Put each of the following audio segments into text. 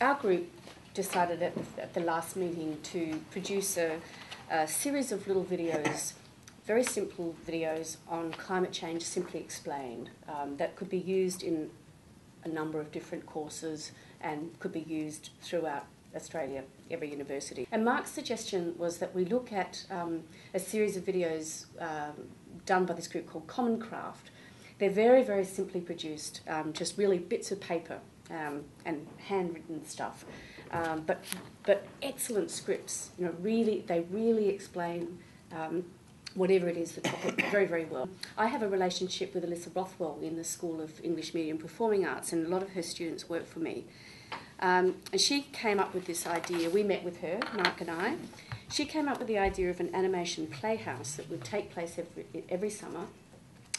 our group decided at the last meeting to produce a series of little videos, very simple videos on climate change simply explained, that could be used in a number of different courses and could be used throughout Australia, every university. And Mark's suggestion was that we look at a series of videos done by this group called Common Craft. They're very, very simply produced, just really bits of paper and handwritten stuff, but excellent scripts. You know, they really explain whatever it is, the topic, very, very well. I have a relationship with Alyssa Rothwell in the School of English Media and Performing Arts, and a lot of her students work for me. And she came up with this idea. We met with her, Mark and I. She came up with the idea of an animation playhouse that would take place every summer,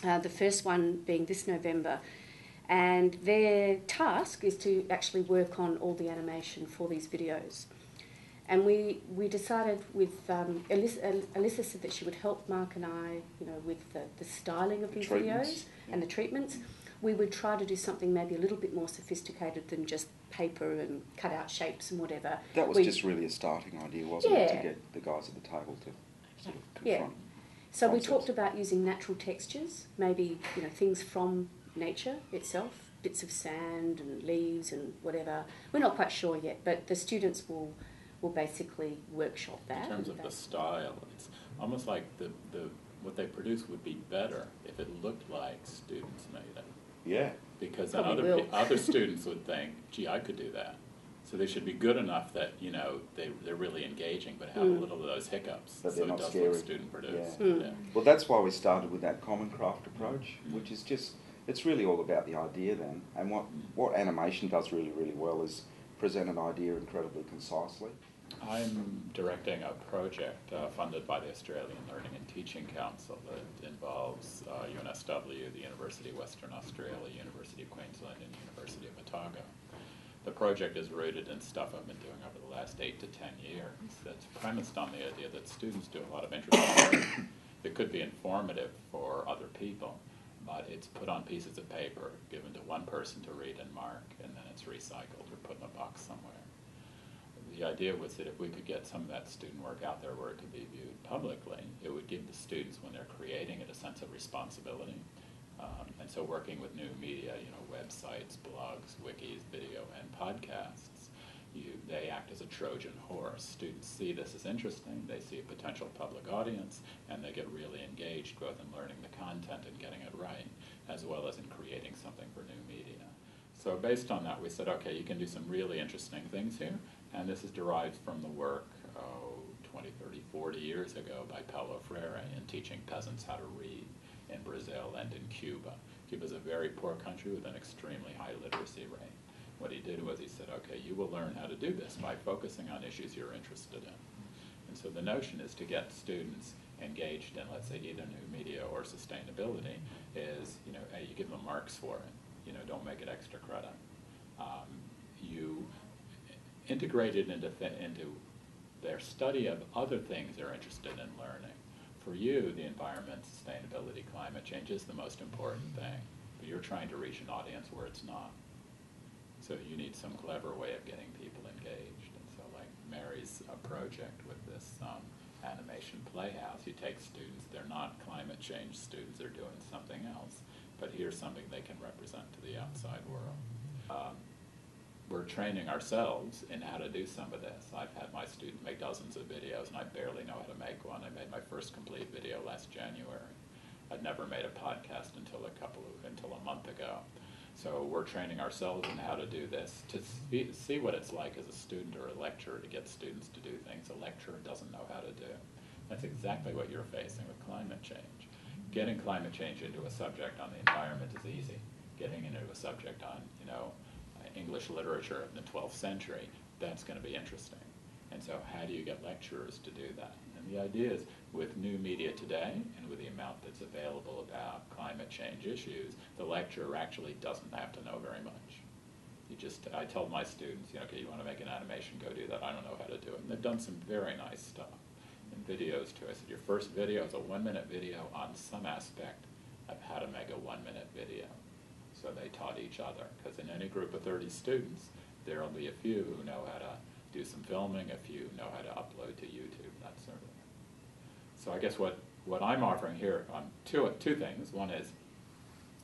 the first one being this November. And their task is to actually work on all the animation for these videos. And we decided with Alyssa said that she would help Mark and I, you know, with the styling of these videos and the treatments. We would try to do something maybe a little bit more sophisticated than just paper and cut out shapes and whatever. That was just really a starting idea, wasn't it, to get the guys at the table to sort of confront. So we talked about using natural textures, maybe, you know, things from nature itself, bits of sand and leaves and whatever. We're not quite sure yet, but the students will basically workshop that. In terms of the style, it's almost like what they produce would be better if it looked like students made it. Yeah. Because then other students would think, gee, I could do that. So they should be good enough that, you know, they're really engaging, but have a little of those hiccups, but so it does look student produced. Yeah. Yeah. Well, that's why we started with that Common Craft approach, which is just, it's really all about the idea then. And what animation does really, really well is present an idea incredibly concisely. I'm directing a project funded by the Australian Learning and Teaching Council that involves UNSW, the University of Western Australia, University of Queensland, and University of Otago. The project is rooted in stuff I've been doing over the last 8 to 10 years that's premised on the idea that students do a lot of interesting work that could be informative for other people, but it's put on pieces of paper, given to one person to read and mark, and then it's recycled or put in a box somewhere. The idea was that if we could get some of that student work out there where it could be viewed publicly, it would give the students, when they're creating it, a sense of responsibility. And so working with new media, you know, websites, blogs, wikis, video, and podcasts, they act as a Trojan horse. Students see this as interesting, they see a potential public audience, and they get really engaged both in learning the content and getting it right, as well as in creating something for new media. So based on that, we said, okay, you can do some really interesting things here, and this is derived from the work 20, 30, 40 years ago by Paulo Freire in teaching peasants how to read in Brazil and in Cuba. Cuba's a very poor country with an extremely high literacy rate. What he did was he said, okay, you will learn how to do this by focusing on issues you're interested in. And so the notion is to get students engaged in, let's say, either new media or sustainability, is, you know, hey, you give them marks for it. You know, don't make it extra credit. You integrate it into their study of other things they're interested in learning. For you, the environment, sustainability, climate change is the most important thing, but you're trying to reach an audience where it's not. So you need some clever way of getting people engaged. And so like Mary's project with this animation playhouse, you take students, they're not climate change students, they're doing something else, but here's something they can represent to the outside world. We're training ourselves in how to do some of this. I've had my students make dozens of videos, and I barely know how to make one. I made my first complete video last January. I'd never made a podcast until a month ago. So we're training ourselves in how to do this, to see what it's like as a student or a lecturer to get students to do things a lecturer doesn't know how to do. That's exactly what you're facing with climate change. Getting climate change into a subject on the environment is easy. Getting into a subject on, you know, English literature in the 12th century, that's going to be interesting. And so how do you get lecturers to do that? And the idea is, with new media today, and with the amount that's available about climate change issues, the lecturer actually doesn't have to know very much. I told my students, you know, okay, you want to make an animation, go do that. I don't know how to do it. And they've done some very nice stuff in videos too. I said, your first video is a 1-minute video on some aspect of how to make a 1-minute video. So they taught each other, because in any group of 30 students, there'll be a few who know how to do some filming, a few know how to upload to YouTube, that sort of thing. So I guess what I'm offering here on two things. One is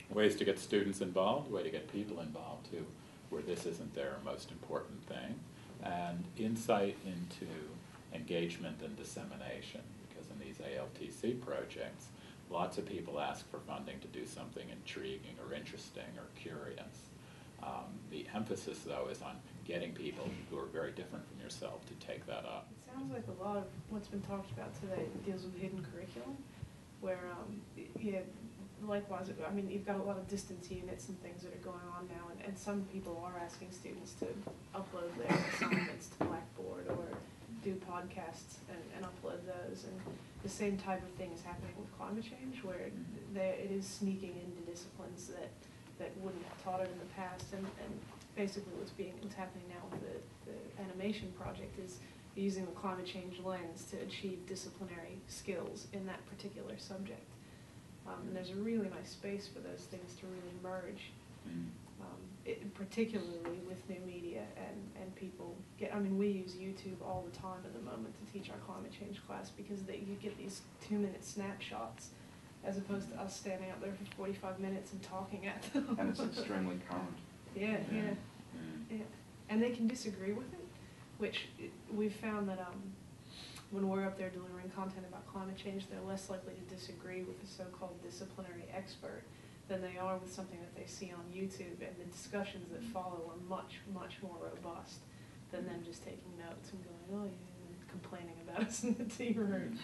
ways to get students involved, way to get people involved too, where this isn't their most important thing, and insight into engagement and dissemination, because in these ALTC projects, lots of people ask for funding to do something intriguing or interesting or curious. The emphasis, though, is on getting people who are very different from yourself to take that up. It sounds like a lot of what's been talked about today deals with hidden curriculum, where, yeah, likewise, I mean, you've got a lot of distance units and things that are going on now, and some people are asking students to upload their assignments to Blackboard or do podcasts and upload those. And the same type of thing is happening with climate change, where it is sneaking into disciplines that wouldn't have taught it in the past. And basically what's happening now with the animation project is using the climate change lens to achieve disciplinary skills in that particular subject. And there's a really nice space for those things to really merge, particularly with new media and people I mean, we use YouTube all the time at the moment to teach our climate change class, because you get these 2-minute snapshots as opposed to us standing up there for 45 minutes and talking at them. And it's extremely current. Yeah. And they can disagree with it, which we've found that when we're up there delivering content about climate change, they're less likely to disagree with the so-called disciplinary expert than they are with something that they see on YouTube, and the discussions that follow are much, much more robust than them just taking notes and going, oh yeah, and complaining about us in the tea room.